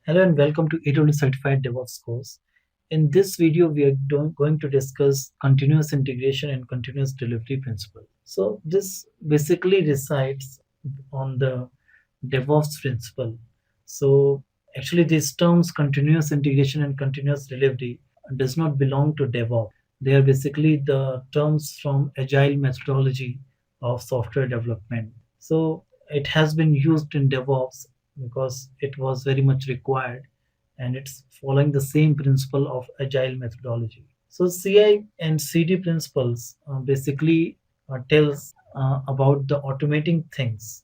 Hello and welcome to AWS Certified DevOps course. In this video, we are going to discuss continuous integration and continuous delivery principle. So this basically resides on the DevOps principle. So actually these terms continuous integration and continuous delivery does not belong to DevOps. They are basically the terms from Agile methodology of software development. So it has been used in DevOps because it was very much required and it's following the same principle of Agile methodology. So CI and CD principles basically tells about the automating things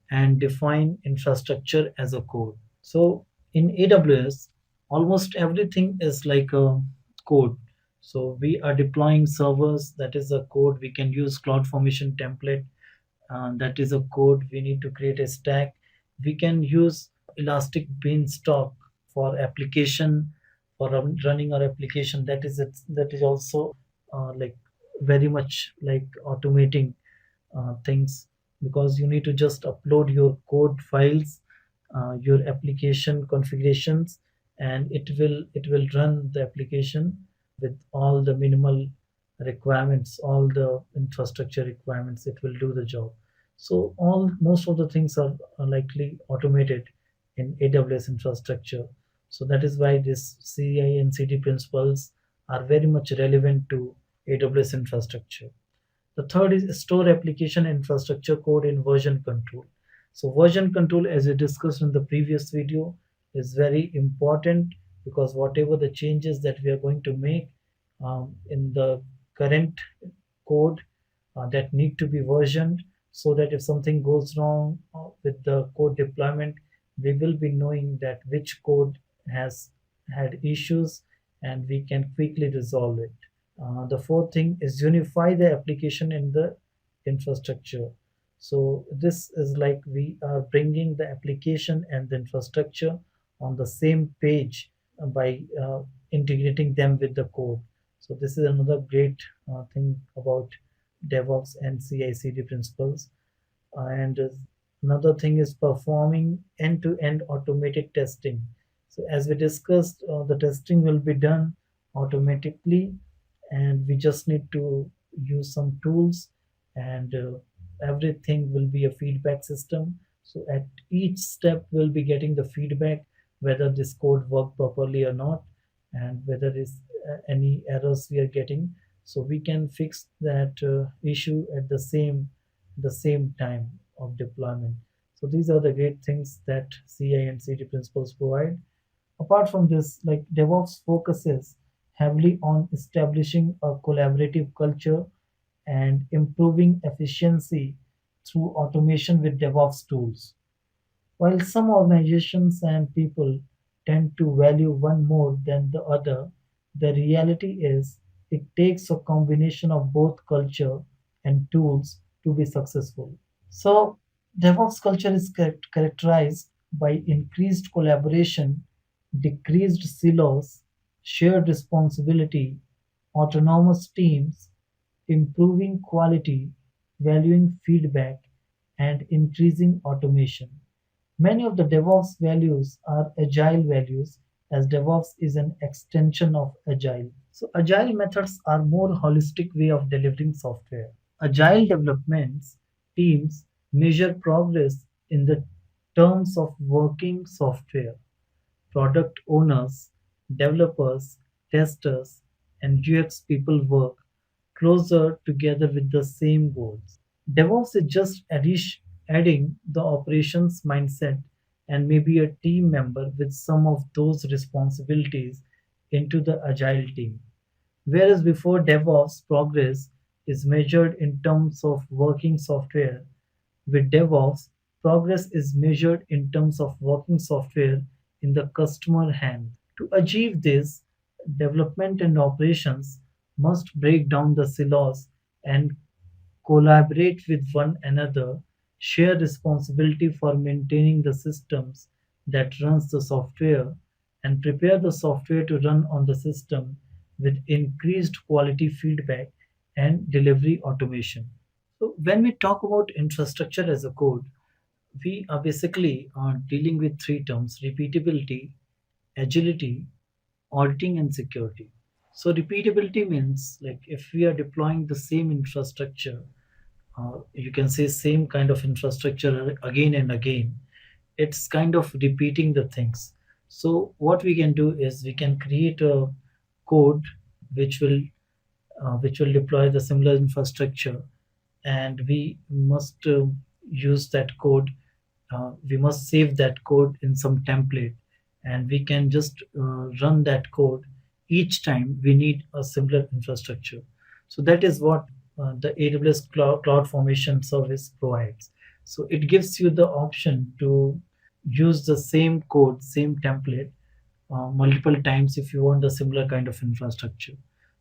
and define infrastructure as a code. So in AWS, almost everything is like a code. So we are deploying servers, that is a code. We can use CloudFormation template, that is a code. We need to create a stack. We can use Elastic Beanstalk for application, for running our application. That is also like very much like automating things, because you need to just upload your code files, your application configurations, and it will run the application with all the minimal requirements, all the infrastructure requirements. It will do the job. So all most of the things are likely automated in AWS infrastructure. So that is why this CI and CD principles are very much relevant to AWS infrastructure. The third is store application infrastructure code in version control. So version control, as we discussed in the previous video, is very important, because whatever the changes that we are going to make in the current code, that need to be versioned, so that if something goes wrong with the code deployment, we will be knowing that which code has had issues and we can quickly resolve it. The fourth thing is unify the application in the infrastructure. So this is like we are bringing the application and the infrastructure on the same page by integrating them with the code. So this is another great thing about DevOps and CI/CD principles. And another thing is performing end-to-end automated testing. So as we discussed, the testing will be done automatically, and we just need to use some tools, and everything will be a feedback system. So at each step we'll be getting the feedback whether this code worked properly or not, and whether is any errors we are getting, so we can fix that issue at the same time of deployment. So these are the great things that CI and CD principles provide. Apart from this, like DevOps focuses heavily on establishing a collaborative culture and improving efficiency through automation with DevOps tools. While some organizations and people tend to value one more than the other, the reality is it takes a combination of both culture and tools to be successful. So, DevOps culture is characterized by increased collaboration, decreased silos, shared responsibility, autonomous teams, improving quality, valuing feedback, and increasing automation. Many of the DevOps values are agile values, as DevOps is an extension of agile. So agile methods are more holistic way of delivering software. Agile developments teams measure progress in the terms of working software. Product owners, developers, testers, and UX people work closer together with the same goals. DevOps is just adding the operations mindset and maybe a team member with some of those responsibilities into the agile team. Whereas before, DevOps progress is measured in terms of working software, with DevOps, progress is measured in terms of working software in the customer hand. To achieve this, development and operations must break down the silos and collaborate with one another, share responsibility for maintaining the systems that runs the software, and prepare the software to run on the system with increased quality feedback and delivery automation. So when we talk about infrastructure as a code, we are basically dealing with three terms: repeatability, agility, auditing, and security. So repeatability means like if we are deploying the same infrastructure, you can say same kind of infrastructure again and again, it's kind of repeating the things. So what we can do is we can create a code which will which will deploy the similar infrastructure, and we must use that code. We must save that code in some template, and we can just run that code each time we need a similar infrastructure. So that is what the AWS CloudFormation service provides. So it gives you the option to use the same code, same template multiple times if you want a similar kind of infrastructure.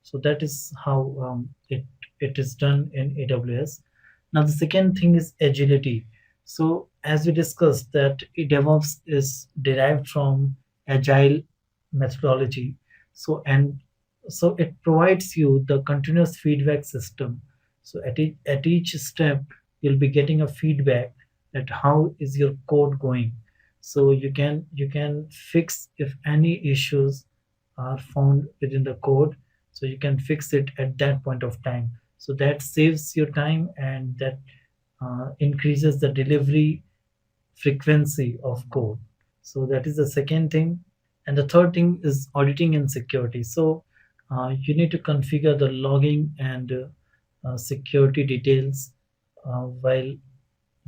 So that is how it is done in AWS. Now the second thing is agility. So as we discussed that DevOps is derived from Agile methodology. So it provides you the continuous feedback system. So at each step you'll be getting a feedback that how is your code going. So you can fix if any issues are found within the code, so you can fix it at that point of time. So that saves your time, and that increases the delivery frequency of code. So that is the second thing. And the third thing is auditing and security. So you need to configure the logging and security details while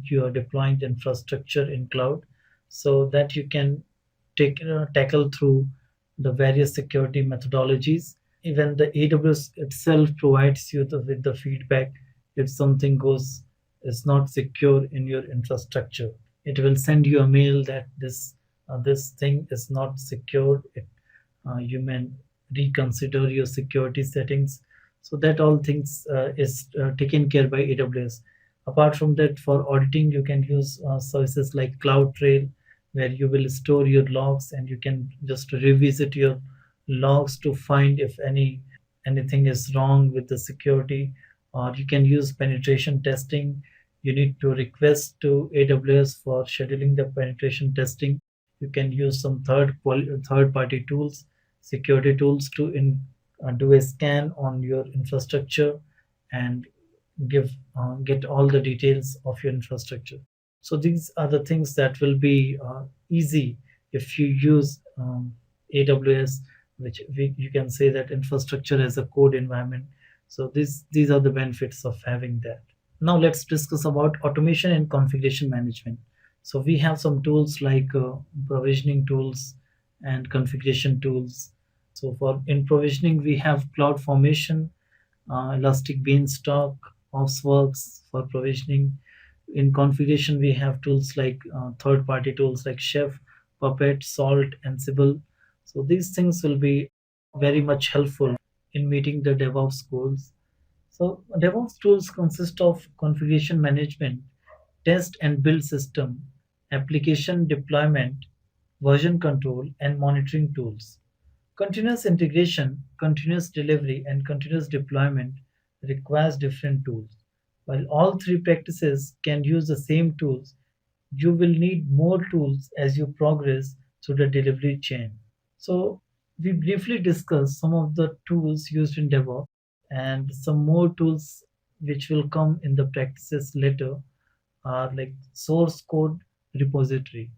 you are deploying the infrastructure in cloud, so that you can tackle through the various security methodologies. Even the AWS itself provides you with the feedback if something goes is not secure in your infrastructure. It will send you a mail that this thing is not secure. You may reconsider your security settings. So that all things is taken care by AWS. Apart from that, for auditing you can use services like CloudTrail, where you will store your logs and you can just revisit your logs to find if anything is wrong with the security. Or you can use penetration testing. You need to request to AWS for scheduling the penetration testing. You can use some third party tools, security tools to do a scan on your infrastructure and get all the details of your infrastructure. So these are the things that will be easy if you use AWS, which you can say that infrastructure as a code environment. So these are the benefits of having that. Now let's discuss about automation and configuration management. So we have some tools like provisioning tools and configuration tools. So for in provisioning we have CloudFormation, Elastic Beanstalk, Opsworks for provisioning. In configuration, we have tools like third-party tools like Chef, Puppet, Salt, Ansible. So these things will be very much helpful in meeting the DevOps goals. So DevOps tools consist of configuration management, test and build system, application deployment, version control, and monitoring tools. Continuous integration, continuous delivery, and continuous deployment requires different tools. While all three practices can use the same tools, you will need more tools as you progress through the delivery chain. So, we briefly discussed some of the tools used in DevOps, and some more tools which will come in the practices later are like source code repository.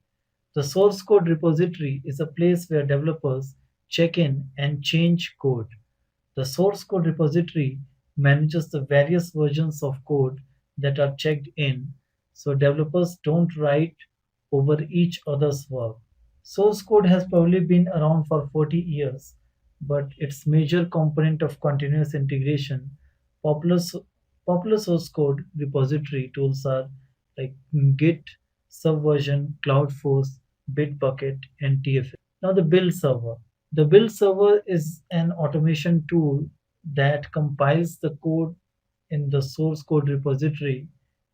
The source code repository is a place where developers check in and change code. The source code repository manages the various versions of code that are checked in, so developers don't write over each other's work. Source code has probably been around for 40 years, but its major component of continuous integration, popular, popular source code repository tools are like Git, Subversion, CloudForce, Bitbucket, and TFS. Now, the build server. The build server is an automation tool that compiles the code in the source code repository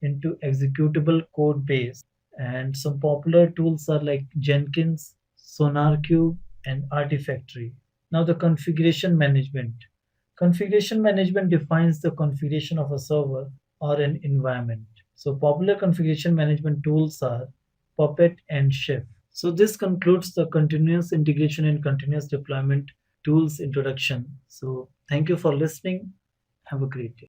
into executable code base. And some popular tools are like Jenkins, SonarQube, and Artifactory. Now, the configuration management. Configuration management defines the configuration of a server or an environment. So, popular configuration management tools are Puppet and Chef. So this concludes the continuous integration and continuous deployment tools introduction. So thank you for listening. Have a great day.